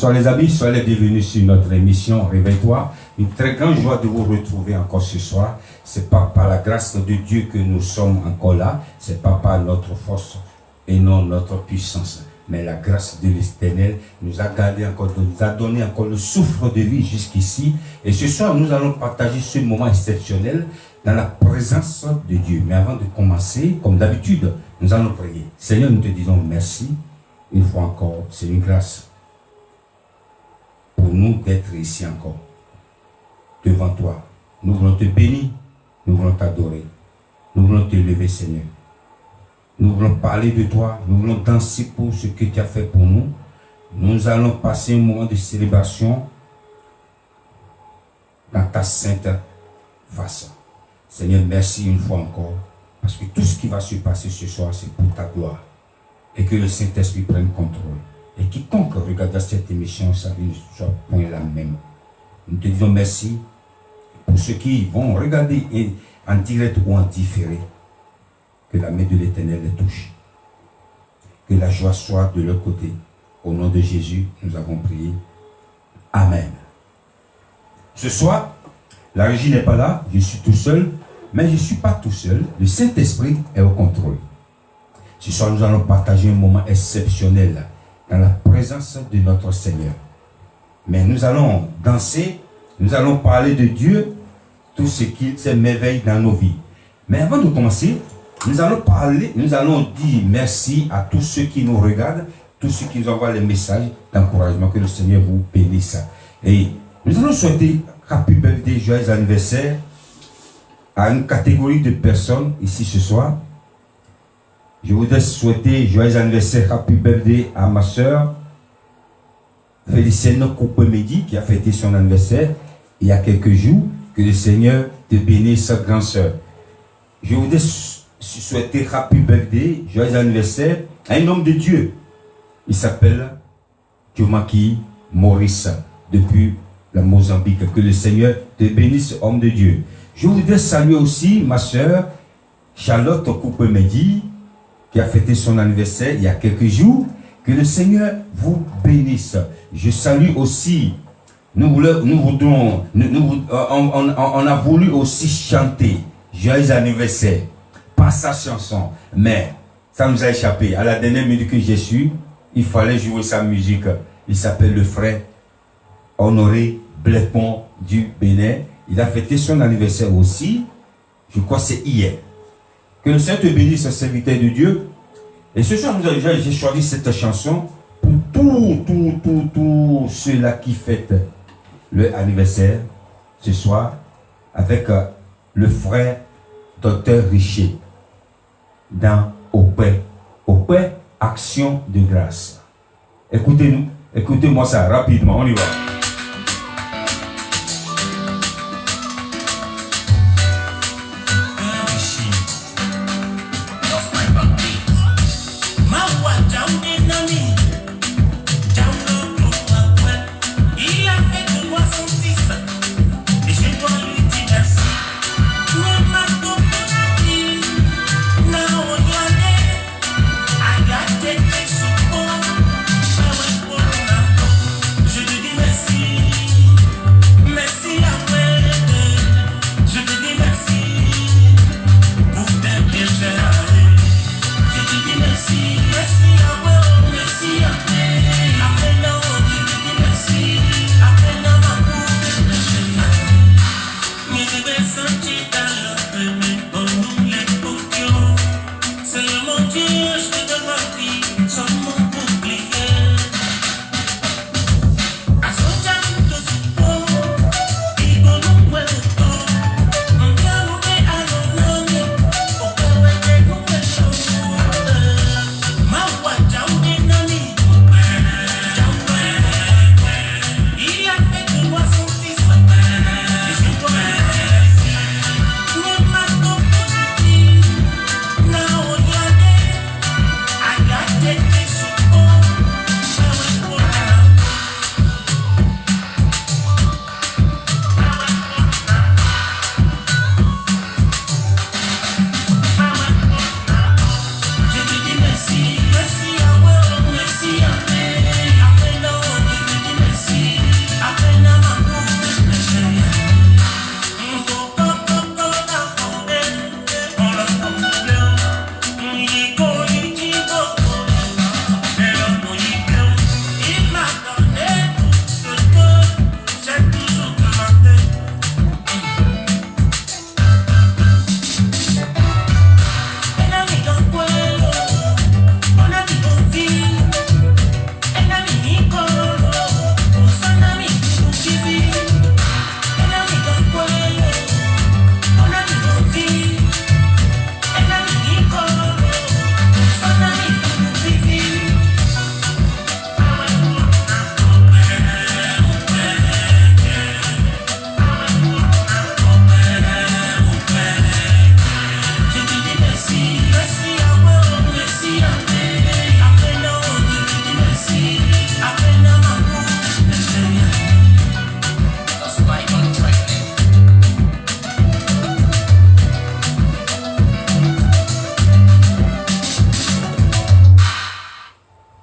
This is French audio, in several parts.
Bonsoir les amis, soyez les bienvenus sur notre émission Réveille-toi. Une très grande joie de vous retrouver encore ce soir. C'est pas par la grâce de Dieu que nous sommes encore là, c'est pas par notre force et non notre puissance. Mais la grâce de l'Éternel nous a gardé encore, nous a donné encore le souffle de vie jusqu'ici. Et ce soir, nous allons partager ce moment exceptionnel dans la présence de Dieu. Mais avant de commencer, comme d'habitude, nous allons prier. Seigneur, nous te disons merci. Une fois encore, c'est une grâce pour nous d'être ici encore, devant toi. Nous voulons te bénir, nous voulons t'adorer, nous voulons te lever, Seigneur. Nous voulons parler de toi, nous voulons danser pour ce que tu as fait pour nous. Nous allons passer un moment de célébration dans ta sainte face. Seigneur, merci une fois encore, parce que tout ce qui va se passer ce soir, c'est pour ta gloire. Et que le Saint-Esprit prenne contrôle. Et quiconque regarde cette émission, sa vie ne soit point la même. Nous te disons merci pour ceux qui vont regarder en direct ou en différé. Que la main de l'Éternel les touche. Que la joie soit de leur côté. Au nom de Jésus, nous avons prié. Amen. Ce soir, la régie n'est pas là, je suis tout seul, mais je ne suis pas tout seul. Le Saint-Esprit est au contrôle. Ce soir, nous allons partager un moment exceptionnel dans la présence de notre Seigneur. Mais nous allons danser, nous allons parler de Dieu, tout ce qui s'émerveille dans nos vies. Mais avant de commencer, nous allons parler, nous allons dire merci à tous ceux qui nous regardent, tous ceux qui nous envoient les messages d'encouragement, que le Seigneur vous bénisse. Et nous allons souhaiter happy birthday, joyeux anniversaire à une catégorie de personnes ici ce soir. Je voudrais souhaiter joyeux anniversaire, happy birthday à ma soeur Félicienne Koupemedi qui a fêté son anniversaire il y a quelques jours. Que le Seigneur te bénisse, sa grande soeur. Je voudrais souhaiter happy birthday, joyeux anniversaire à un homme de Dieu. Il s'appelle Jomaki Maurice depuis la Mozambique. Que le Seigneur te bénisse, homme de Dieu. Je voudrais saluer aussi ma soeur Charlotte Koupemedi qui a fêté son anniversaire il y a quelques jours. Que le Seigneur vous bénisse. Je salue aussi, on a voulu aussi chanter joyeux anniversaire, pas sa chanson, mais ça nous a échappé. À la dernière minute que j'ai su, il fallait jouer sa musique. Il s'appelle le frère Honoré Blepon du Bénin. Il a fêté son anniversaire aussi, je crois que c'est hier. Que le Seigneur te bénisse, serviteur de Dieu. Et ce soir, j'ai choisi cette chanson pour tous ceux-là qui fêtent leur anniversaire ce soir avec le frère Dr Richer dans Opé, Action de grâce. Écoutez-nous, écoutez-moi ça rapidement, on y va. Je te dis merci.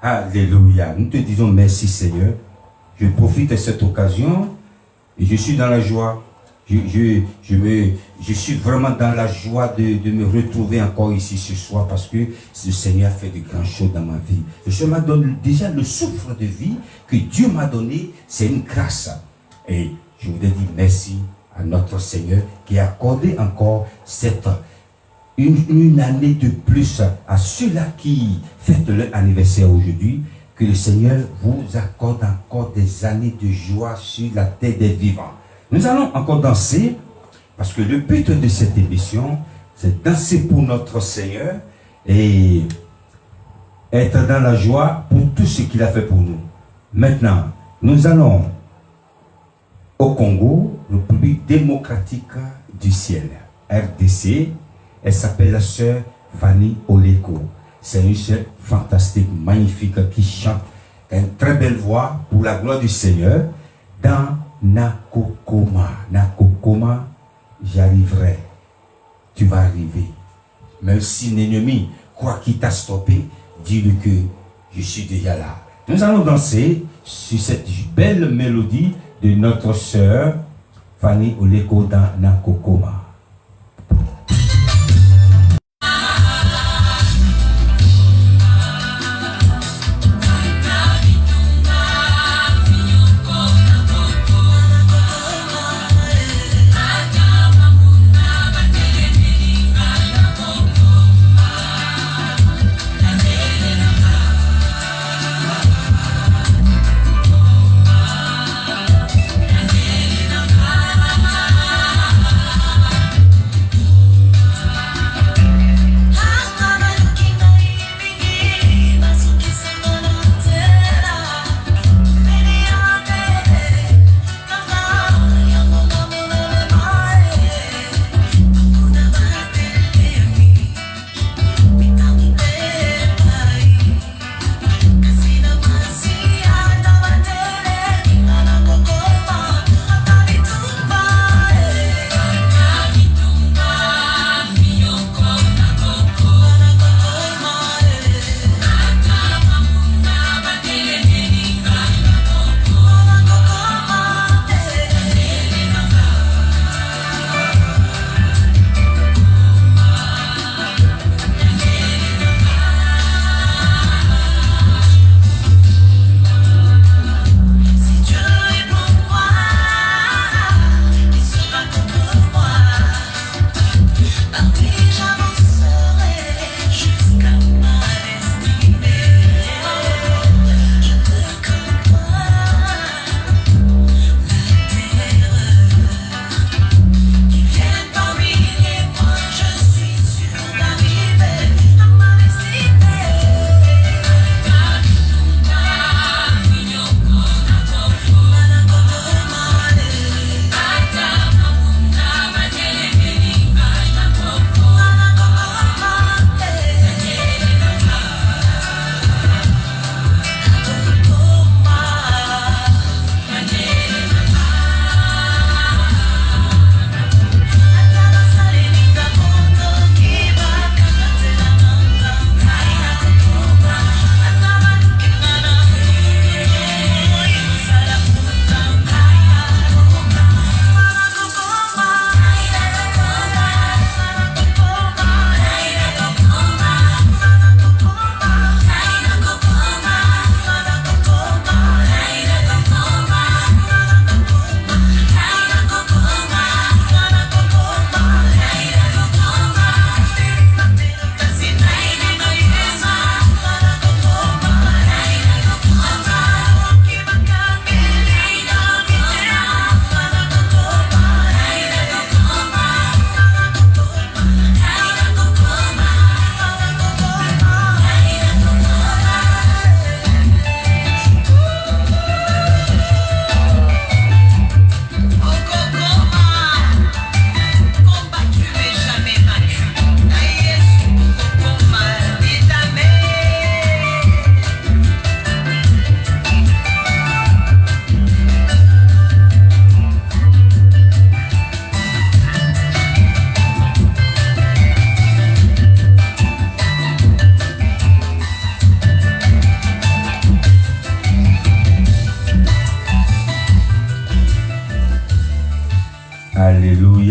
Alléluia. Nous te disons merci Seigneur. Je profite de cette occasion et je suis dans la joie. Je suis vraiment dans la joie de me retrouver encore ici ce soir parce que le Seigneur fait de grandes choses dans ma vie. Le Seigneur m'a donné déjà le souffle de vie que Dieu m'a donné, c'est une grâce. Et je voudrais dire merci à notre Seigneur qui a accordé encore une année de plus à ceux-là qui fêtent leur anniversaire aujourd'hui. Que le Seigneur vous accorde encore des années de joie sur la terre des vivants. Nous allons encore danser, parce que le but de cette émission, c'est danser pour notre Seigneur et être dans la joie pour tout ce qu'il a fait pour nous. Maintenant, nous allons au Congo, République démocratique du ciel, RDC. Elle s'appelle la sœur Fanny Oleko. C'est une sœur fantastique, magnifique, qui chante, qui a une très belle voix pour la gloire du Seigneur. Dans Nakokoma, Nakokoma, j'arriverai. Tu vas arriver. Même si l'ennemi croit qu'il t'a stoppé, dis-lui que je suis déjà là. Nous allons danser sur cette belle mélodie de notre sœur Fanny Oleko dans Nakokoma.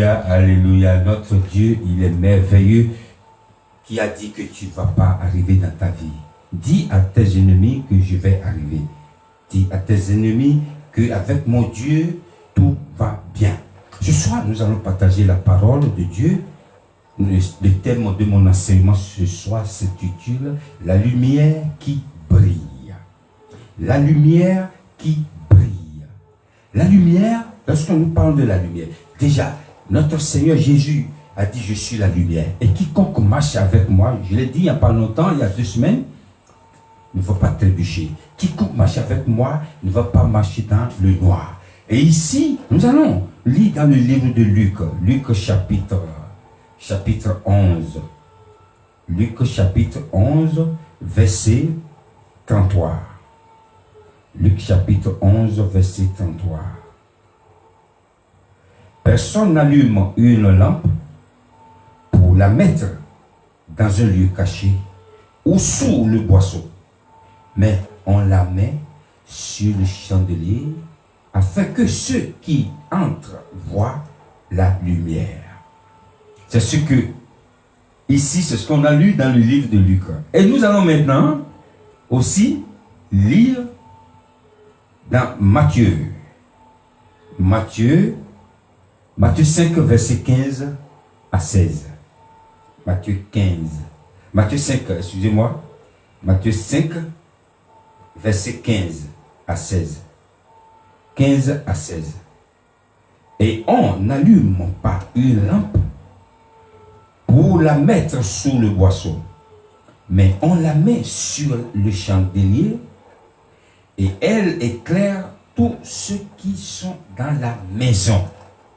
Alléluia, alléluia. Notre Dieu, il est merveilleux. Qui a dit que tu ne vas pas arriver dans ta vie? Dis à tes ennemis que je vais arriver. Dis à tes ennemis qu'avec mon Dieu, tout va bien. Ce soir, nous allons partager la parole de Dieu. Le thème de mon enseignement ce soir s'intitule « La lumière qui brille ». La lumière qui brille. La lumière, lorsque nous parlons de la lumière, déjà, notre Seigneur Jésus a dit « Je suis la lumière ». Et quiconque marche avec moi, je l'ai dit il n'y a pas longtemps, il y a 2 semaines, ne va pas trébucher. Quiconque marche avec moi ne va pas marcher dans le noir. Et ici, nous allons lire dans le livre de Luc, Luc chapitre 11. Luc chapitre 11, verset 33. Luc chapitre 11, verset 33. Personne n'allume une lampe pour la mettre dans un lieu caché ou sous le boisseau, mais on la met sur le chandelier afin que ceux qui entrent voient la lumière. C'est ce que, ici, c'est ce qu'on a lu dans le livre de Luc. Et nous allons maintenant aussi lire dans Matthieu. Matthieu 5, verset 15 à 16. Matthieu 5, excusez-moi. Matthieu 5, verset 15 à 16. 15 à 16. Et on n'allume pas une lampe pour la mettre sous le boisseau, mais on la met sur le chandelier et elle éclaire tous ceux qui sont dans la maison.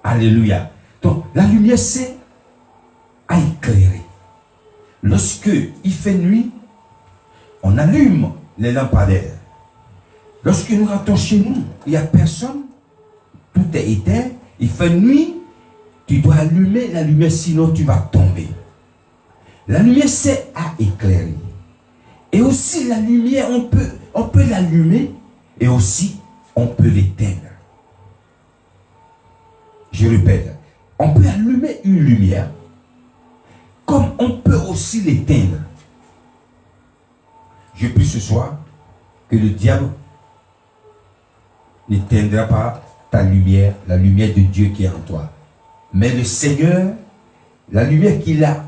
Alléluia. Donc, la lumière, c'est à éclairer. Lorsque il fait nuit, on allume les lampadaires. Lorsque nous rentrons chez nous, il n'y a personne, tout est éteint, il fait nuit, tu dois allumer la lumière, sinon tu vas tomber. La lumière, c'est à éclairer. Et aussi, la lumière, on peut l'allumer et aussi, on peut l'éteindre. Je répète, on peut allumer une lumière, comme on peut aussi l'éteindre. Je prie ce soir que le diable n'éteindra pas ta lumière, la lumière de Dieu qui est en toi. Mais le Seigneur, la lumière qu'il a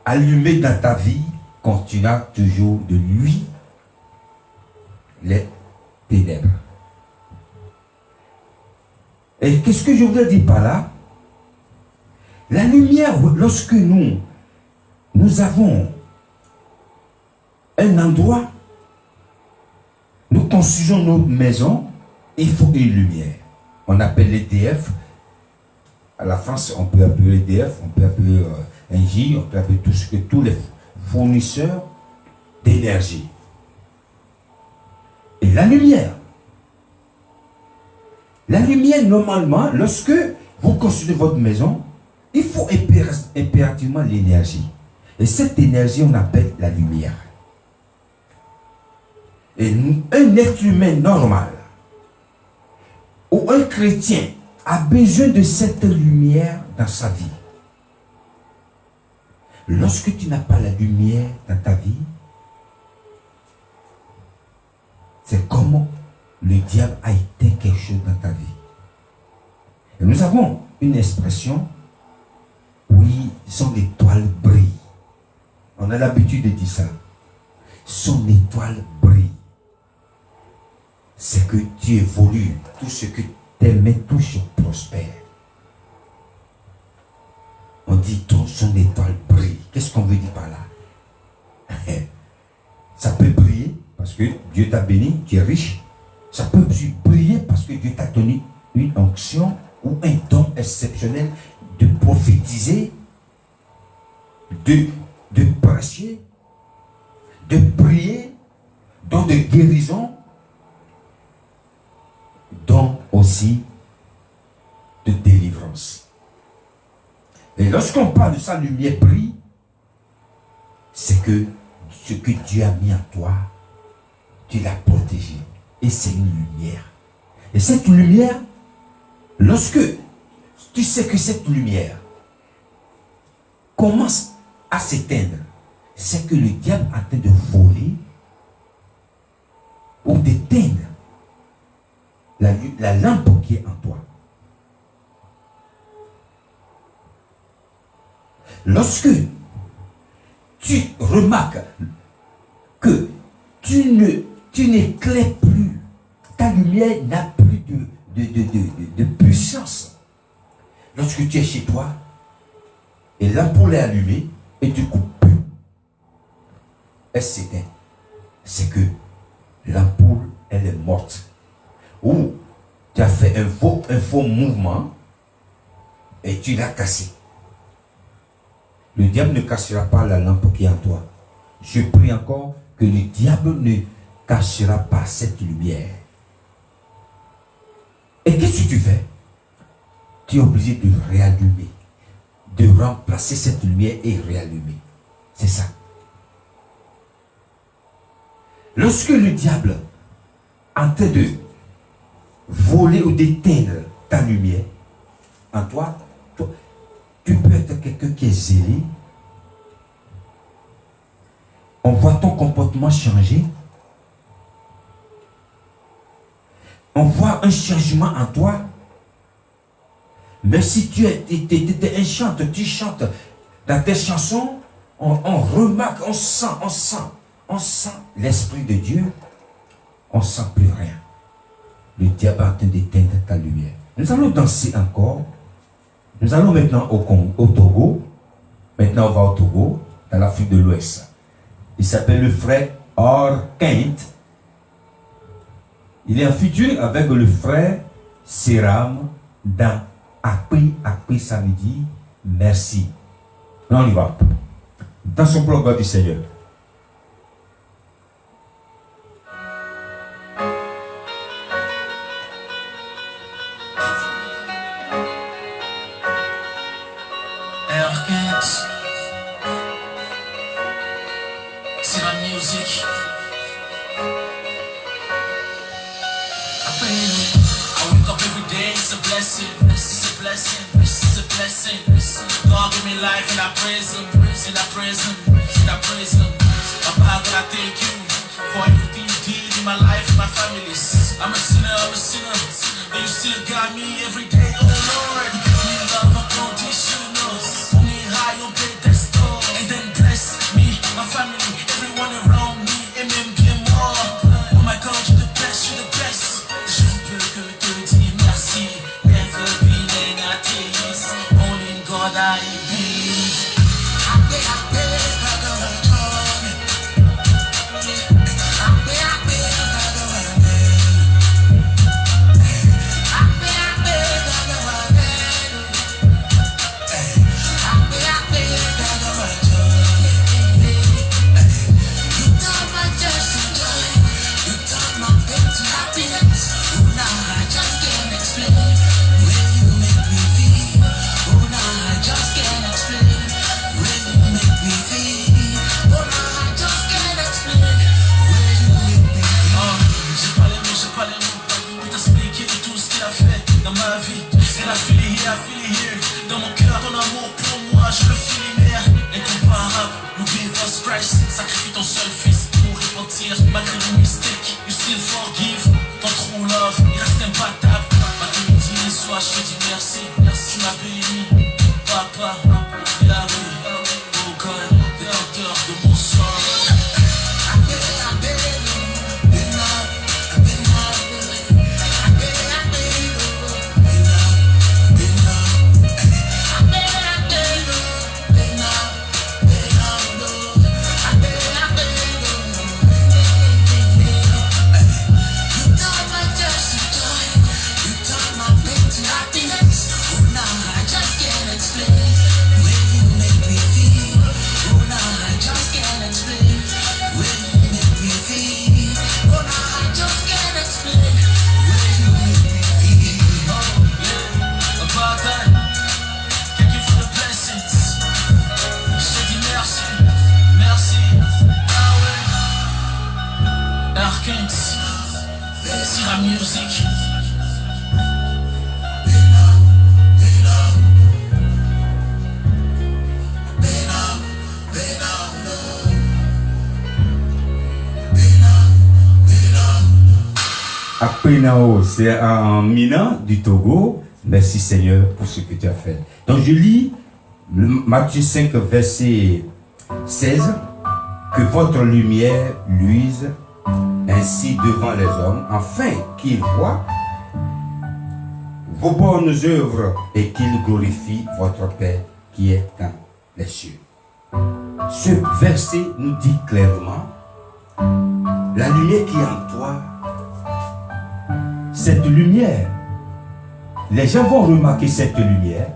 allumée dans ta vie, continuera toujours de lui les ténèbres. Et qu'est-ce que je voudrais dire par là? La lumière, lorsque nous avons un endroit, nous construisons notre maison, il faut une lumière. On appelle l'EDF. À la France, on peut appeler l'EDF, on peut appeler Engie, on peut appeler tous les fournisseurs d'énergie. Et la lumière, normalement, lorsque vous construisez votre maison, il faut impérativement l'énergie. Et cette énergie, on appelle la lumière. Et un être humain normal ou un chrétien a besoin de cette lumière dans sa vie. Lorsque tu n'as pas la lumière dans ta vie, c'est comme le diable a éteint quelque chose dans ta vie. Et nous avons une expression, oui, son étoile brille. On a l'habitude de dire ça. Son étoile brille. C'est que tu évolues. Tout ce que tes mains touchent prospère. On dit son étoile brille. Qu'est-ce qu'on veut dire par là? Ça peut briller parce que Dieu t'a béni, tu es riche. Ça peut aussi briller parce que Dieu t'a donné une onction ou un don exceptionnel de prophétiser, de prêcher, de prier, don de guérison, don aussi de délivrance. Et lorsqu'on parle de sa lumière brille, c'est que ce que Dieu a mis en toi, tu l'as protégé. Et c'est une lumière. Et cette lumière, lorsque tu sais que cette lumière commence à s'éteindre, c'est que le diable est en train de voler ou d'éteindre la lampe qui est en toi. Lorsque tu remarques que tu n'éclaires plus, ta lumière n'a plus de puissance. Lorsque tu es chez toi et l'ampoule est allumée et tu coupes plus, elle s'éteint. C'est que l'ampoule, elle est morte. Ou tu as fait un faux mouvement et tu l'as cassé. Le diable ne cassera pas la lampe qui est en toi. Je prie encore que le diable ne cachera pas cette lumière. Et qu'est-ce que tu fais? Tu es obligé de réallumer, de remplacer cette lumière et réallumer. C'est ça. Lorsque le diable est en train de voler ou d'éteindre ta lumière, en toi, tu peux être quelqu'un qui est zélé. On voit ton comportement changer. On voit un changement en toi. Mais si tu étais un chanteur, tu chantes dans tes chansons, on remarque, on sent l'Esprit de Dieu, on ne sent plus rien. Le diable est en train d'éteindre ta lumière. Nous allons danser encore. Nous allons maintenant au Togo. Maintenant, on va au Togo, dans l'Afrique de l'Ouest. Il s'appelle le frère Orkent. Il est en futur avec le frère Seram dans Akpi. Akpi, ça veut dire merci. Là, on y va. Dans son programme du Seigneur. C'est la musique. I wake up every day, it's a blessing. It's a blessing. It's a blessing. God give me life and I praise Him. And I praise Him. And I praise Him. Papa, God, I thank you for everything you did in my life and my families. I'm a sinner. And you still got me every day, oh Lord. We love unconditional. Put me high on pedestal. And then bless me, my family, everyone around me. Et même bien moi. Oh my God, you're the best, you're the best. Je ne peux que te dire merci. Never been an atheist. Only in God I believe. Dans mon cœur, ton amour pour moi, je le fulminaire. Incomparable, n'oublie votre Christ. Sacrifie ton seul fils pour repentir. Malgré nos mistakes, you still forgive. Ton true love, il reste imbattable. Matin, midi et soir, je te dis merci. Tu m'as béni, papa, Yahweh, oh God, détenteur de mon sort. C'est la musique. Aprenao, c'est en Mina du Togo. Merci Seigneur pour ce que tu as fait. Donc je lis Matthieu 5, verset 16. Que votre lumière luise ainsi devant les hommes, afin qu'ils voient vos bonnes œuvres et qu'ils glorifient votre Père qui est dans les cieux. Ce verset nous dit clairement, la lumière qui est en toi, cette lumière, les gens vont remarquer cette lumière.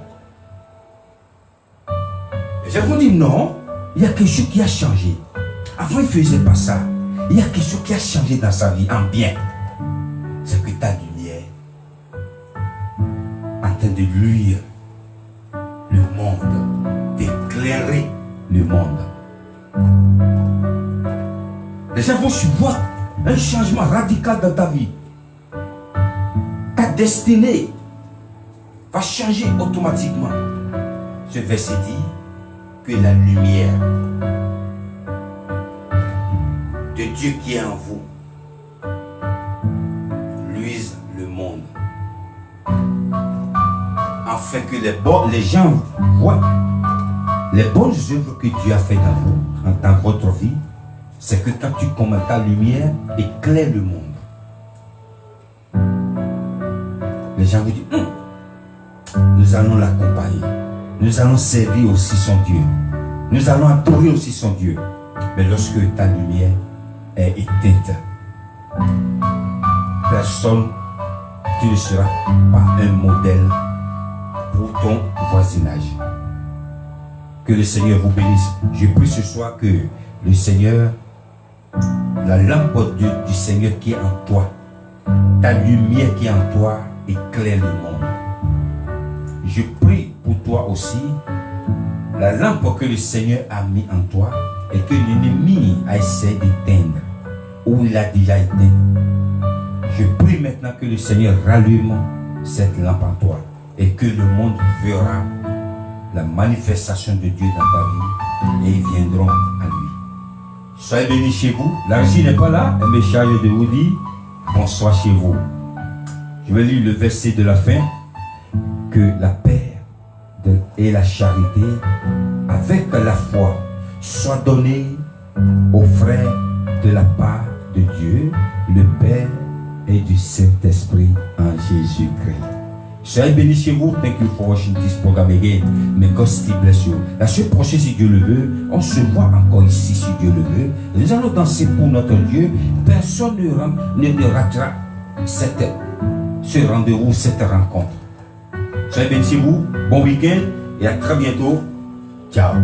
Les gens vont dire non, il y a quelque chose qui a changé. Avant, il ne faisait pas ça. Il y a quelque chose qui a changé dans sa vie en bien. C'est que ta lumière en train de luire le monde, d'éclairer le monde. Les gens vont voir un changement radical dans ta vie. Ta destinée va changer automatiquement. Ce verset dit que la lumière de Dieu qui est en vous luise le monde, afin que les gens voient les bonnes œuvres que Dieu a fait dans vous, dans votre vie. C'est que quand tu commences, ta lumière éclaire le monde. Les gens vous disent, nous allons l'accompagner, nous allons servir aussi son Dieu, nous allons adorer aussi son Dieu. Mais lorsque ta lumière est éteinte, personne, tu ne seras pas un modèle pour ton voisinage. Que le Seigneur vous bénisse. Je prie ce soir que le Seigneur, la lampe du Seigneur qui est en toi, ta lumière qui est en toi, éclaire le monde. Je prie pour toi aussi, la lampe que le Seigneur a mis en toi et que l'ennemi a essayé d'éteindre, ou il a déjà éteint. Je prie maintenant que le Seigneur rallume cette lampe en toi et que le monde verra la manifestation de Dieu dans ta vie et ils viendront à lui. Soyez bénis chez vous. La régie n'est pas là, elle me charge de vous dire bonsoir chez vous. Je vais lire le verset de la fin. Que la paix et la charité avec la foi soient données aux frères de la part de Dieu, le Père et du Saint-Esprit en Jésus-Christ. Soyez bénis chez vous. Thank you for watching this program again. May God still bless you. La semaine prochaine, si Dieu le veut, on se voit encore ici, si Dieu le veut. Nous allons danser pour notre Dieu. Personne ne ratera ce rendez-vous, cette rencontre. Soyez bénis chez vous. Bon week-end et à très bientôt. Ciao.